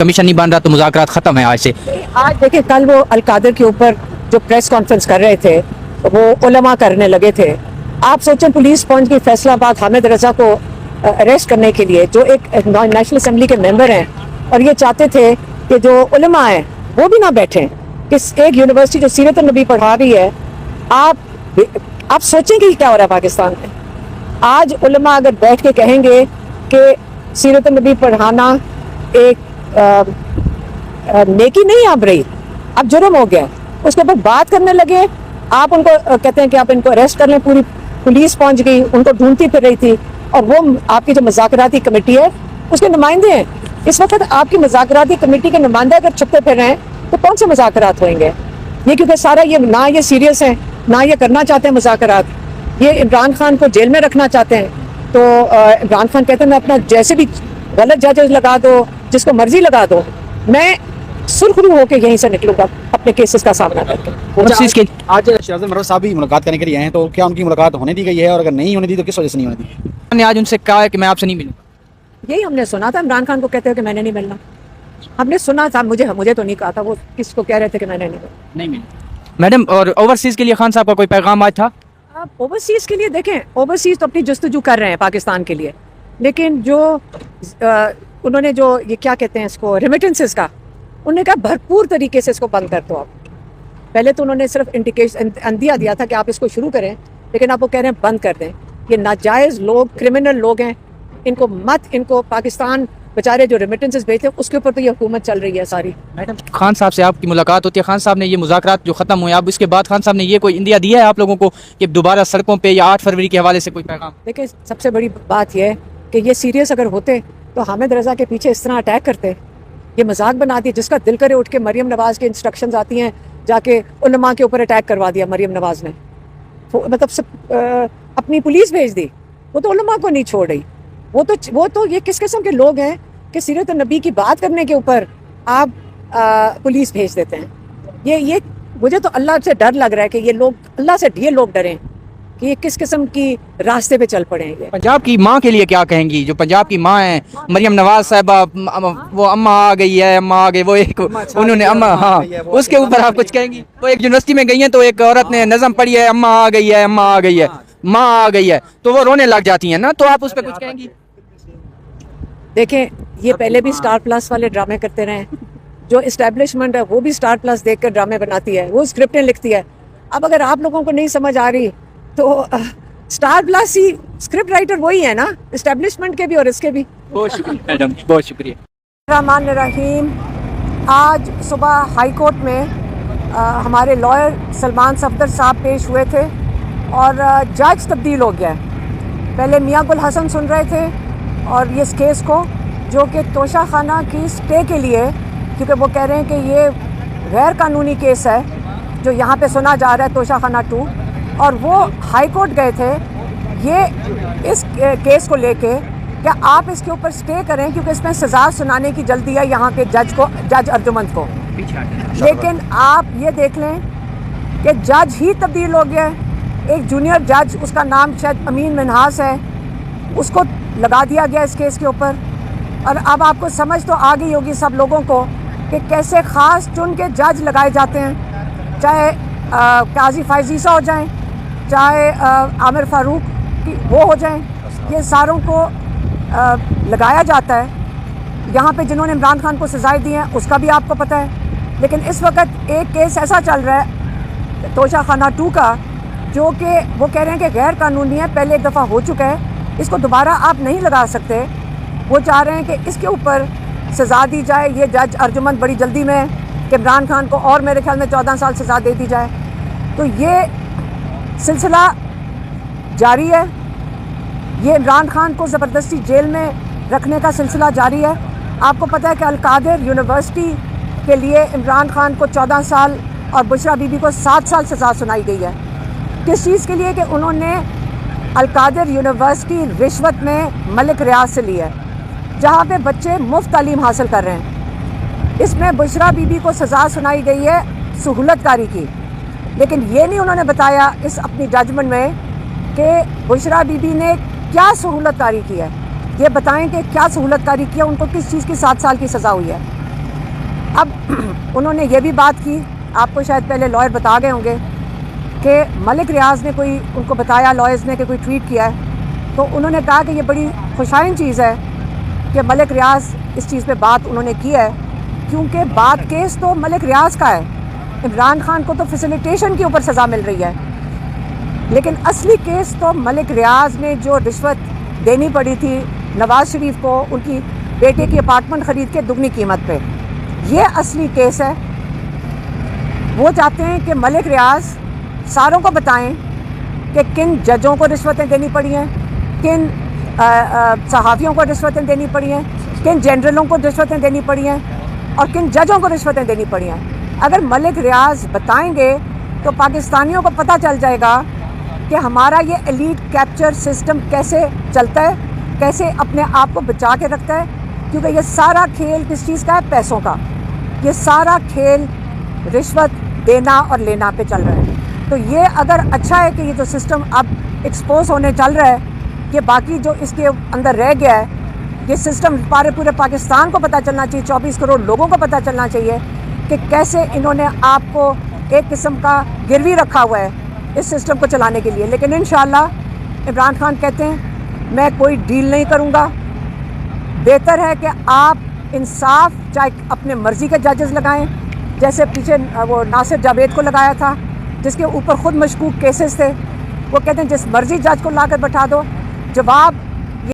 Commission नहीं बन रहा तो मुज़ाकरात ख़त्म है आज से। आज देखिए, कल वो अलकादर के ऊपर जो प्रेस कॉन्फ्रेंस कर रहे थे वो उलमा करने लगे थे। आप सोचें, पुलिस पहुंच गई फैसलाबाद हामिद रजा को अरेस्ट करने के लिए, जो एक नेशनल असेंबली के मेंबर हैं, और ये चाहते थे कि जो उलमा हैं वो भी ना बैठें। कि एक यूनिवर्सिटी जो सीरत नबी पढ़ा रही है, आप सोचें कि क्या हो रहा है पाकिस्तान में। आज उलमा अगर बैठ के कहेंगे कि सीरत नबी पढ़ाना एक नेकी नहीं अब रही, अब जुर्म हो गया, उसके ऊपर बात करने लगे। आप उनको कहते हैं कि आप इनको अरेस्ट कर लें। पूरी पुलिस पहुंच गई, उनको ढूंढती फिर रही थी, और वो आपकी जो मुज़ाकराती कमेटी है उसके नुमाइंदे हैं। इस वक्त आपकी मुज़ाकराती कमेटी के नुमाइंदे अगर छुपते फिर रहे हैं तो कौन से मुज़ाकरात होंगे ये? क्योंकि सारा ये ना ये सीरियस है, ना ये करना चाहते हैं मुज़ाकरात। ये इमरान खान को जेल में रखना चाहते हैं। तो इमरान खान कहते हैं मैं अपना जैसे भी गलत जजेस लगा दो, जिसको मर्जी लगा दो, मैं सुरखरू होकर यहीं से निकलूंगा अपने केसेस का सामना करके। आज शहजाद मरवत साहब भी मुलाकात करने के लिए आए हैं, तो क्या उनकी मुलाकात होने दी गई है, और अगर नहीं होने दी तो किस वजह से नहीं होने दी? हमने आज उनसे कहा है कि मैं आपसे नहीं मिलूंगा। यही हमने सुना था, इमरान खान को कहते हो कि मैंने नहीं मिलना। हमने सुना था, मुझे तो नहीं कहा था, वो किसको कह रहे थे कि मैंने नहीं मिलना। मैडम, और ओवरसीज़ के लिए खान साहब का कोई पैगाम आज था? आप ओवरसीज़ के लिए देखें, ओवरसीज़ तो अपनी जस्तजू कर रहे हैं पाकिस्तान के लिए, लेकिन जो उन्होंने जो ये क्या कहते हैं इसको, रेमिटेंसेस का, उन्होंने कहा भरपूर तरीके से इसको बंद कर दो आप। पहले तो उन्होंने सिर्फ इंडिकेशन अंदिया दिया था कि आप इसको शुरू करें, लेकिन आप वो कह रहे हैं बंद कर दें। ये नाजायज़ लोग, क्रिमिनल लोग हैं, इनको पाकिस्तान बेचारे जो रेमिटेंसेस भेजते हैं उसके ऊपर तो ये हुकूमत चल रही है सारी। मैडम, खान साहब से आपकी मुलाकात होती है, खान साहब ने ये मुज़ाकरात जो ख़त्म हुए, अब इसके बाद खान साहब ने ये कोई इंदिया दिया है आप लोगों को कि दोबारा सड़कों पे या 8 फरवरी के हवाले से कोई पैगाम? देखिए, सबसे बड़ी बात यह है कि ये सीरियस अगर होते तो हामिद रजा के पीछे इस तरह अटैक करते। ये मजाक बना दिया, जिसका दिल करे उठ के मरियम नवाज के इंस्ट्रक्शंस आती हैं, जाके उलमा के ऊपर अटैक करवा दिया मरियम नवाज ने। मतलब अपनी पुलिस भेज दी, वो तो उलमा को नहीं छोड़ रही। वो तो ये किस किस्म के लोग हैं कि सीरत नबी की बात करने के ऊपर आप पुलिस भेज देते हैं। ये मुझे तो अल्लाह से डर लग रहा है कि ये लोग, अल्लाह से ये लोग डरें कि ये किस किस्म की रास्ते पे चल पड़े हैं। पंजाब की माँ के लिए क्या कहेंगी? जो पंजाब की माँ है मरियम नवाज साहबा, वो अम्मा आ गई है, अम्मा आ गई, वो एक उन्होंने अम्मा, हाँ, उसके ऊपर आप कुछ कहेंगी? वो एक यूनिवर्सिटी में गई हैं तो एक औरत ने नज़म पढ़ी है, अम्मा आ गई है, अम्मा आ गई है, माँ आ गई है, तो वो रोने लग जाती हैं ना, तो आप उस पर कुछ कहेंगी? देखें, ये पहले भी स्टार प्लस वाले ड्रामे करते रहे हैं। जो इस्टेब्लिशमेंट है वो भी स्टार प्लस देख कर ड्रामे बनाती है, वो स्क्रिप्टें लिखती है। अब अगर आप लोगों को नहीं समझ आ रही तो स्टार प्लस ही स्क्रिप्ट राइटर वही है ना, इस्टेब्लिशमेंट के भी और इसके भी। बहुत शुक्रिया मैडम, बहुत शुक्रिया। रहमान रहीम, आज सुबह हाई कोर्ट में हमारे लॉयर सलमान सफदर साहब पेश हुए थे और जज तब्दील हो गया है। पहले मियां गुल हसन सुन रहे थे और इस केस को, जो कि तोशा खाना की स्टे के लिए, क्योंकि वो कह रहे हैं कि ये गैर कानूनी केस है जो यहाँ पे सुना जा रहा है, तोशा खाना 2, और वो हाई कोर्ट गए थे ये इस केस को लेके क्या आप इसके ऊपर स्टे करें, क्योंकि इसमें सज़ा सुनाने की जल्दी है यहाँ के जज अर्जुमंद को। लेकिन आप ये देख लें कि जज ही तब्दील हो गया है। एक जूनियर जज, उसका नाम शायद अमीन मिन्हास है, उसको लगा दिया गया इस केस के ऊपर। और अब आपको समझ तो आ गई होगी सब लोगों को कि कैसे ख़ास चुन के जज लगाए जाते हैं, चाहे काजी फायजीसा हो जाएं, चाहे आमिर फ़ारूक की वो हो जाएं, ये सारों को लगाया जाता है। यहाँ पे जिन्होंने इमरान खान को सज़ाएं दी हैं उसका भी आपको पता है। लेकिन इस वक्त एक केस ऐसा चल रहा है तोशा खाना 2 का, जो कि वो कह रहे हैं कि गैर कानूनी है, पहले एक दफ़ा हो चुका है, इसको दोबारा आप नहीं लगा सकते। वो चाह रहे हैं कि इसके ऊपर सज़ा दी जाए। ये जज अर्जुमंद बड़ी जल्दी में कि इमरान खान को और मेरे ख्याल में 14 साल सज़ा दे दी जाए। तो ये सिलसिला जारी है, ये इमरान खान को ज़बरदस्ती जेल में रखने का सिलसिला जारी है। आपको पता है कि अलकादर यूनिवर्सिटी के लिए इमरान खान को 14 साल और बुशरा बीबी को 7 साल सज़ा सुनाई गई है। किस चीज़ के लिए? कि उन्होंने अलकादर यूनिवर्सिटी रिश्वत में मलिक रियाज से ली है, जहाँ पे बच्चे मुफ्त तालीम हासिल कर रहे हैं। इसमें बुशरा बीबी को सज़ा सुनाई गई है सहूलतकारी की, लेकिन ये नहीं उन्होंने बताया इस अपनी जजमेंट में कि बुशरा बीबी ने क्या सहूलतकारी की है। ये बताएं कि क्या सहूलतकारी किया, उनको किस चीज़ की 7 साल की सज़ा हुई है। اب انہوں نے یہ بھی بات کی, آپ کو شاید پہلے لائر بتا گئے ہوں گے کہ ملک ریاض نے کوئی ان کو بتایا, لائرز نے, کہ کوئی ٹویٹ کیا ہے, تو انہوں نے کہا کہ یہ بڑی خوشائن چیز ہے کہ ملک ریاض اس چیز پہ بات انہوں نے کی ہے, کیونکہ بات کیس تو ملک ریاض کا ہے. عمران خان کو تو فیسیلیٹیشن کے اوپر سزا مل رہی ہے, لیکن اصلی کیس تو ملک ریاض نے جو رشوت دینی پڑی تھی نواز شریف کو ان کی بیٹے کی اپارٹمنٹ خرید کے دگنی قیمت پہ, یہ اصلی کیس ہے. وہ چاہتے ہیں کہ ملک ریاض ساروں کو بتائیں کہ کن ججوں کو رشوتیں دینی پڑی ہیں, کن صحافیوں کو رشوتیں دینی پڑی ہیں, کن جنرلوں کو رشوتیں دینی پڑی ہیں, اور کن ججوں کو رشوتیں دینی پڑی ہیں. اگر ملک ریاض بتائیں گے تو پاکستانیوں کو پتہ چل جائے گا کہ ہمارا یہ ایلیٹ کیپچر سسٹم کیسے چلتا ہے, کیسے اپنے آپ کو بچا کے رکھتا ہے, کیونکہ یہ سارا کھیل کس چیز کا ہے؟ پیسوں کا. یہ سارا کھیل رشوت دینا اور لینا پہ چل رہا ہے. تو یہ اگر اچھا ہے کہ یہ جو سسٹم اب ایکسپوز ہونے چل رہا ہے, یہ باقی جو اس کے اندر رہ گیا ہے, یہ سسٹم پورے پاکستان کو پتہ چلنا چاہیے, 24 کروڑ لوگوں کو پتہ چلنا چاہیے کہ کیسے انہوں نے آپ کو ایک قسم کا گروی رکھا ہوا ہے اس سسٹم کو چلانے کے لیے. لیکن انشاءاللہ عمران خان کہتے ہیں میں کوئی ڈیل نہیں کروں گا, بہتر ہے کہ آپ انصاف, چاہے اپنے مرضی کے ججز لگائیں, جیسے پیچھے وہ ناصر جاوید کو لگایا تھا جس کے اوپر خود مشکوک کیسز تھے. وہ کہتے ہیں جس مرضی جج کو لا کر بٹھا دو, جواب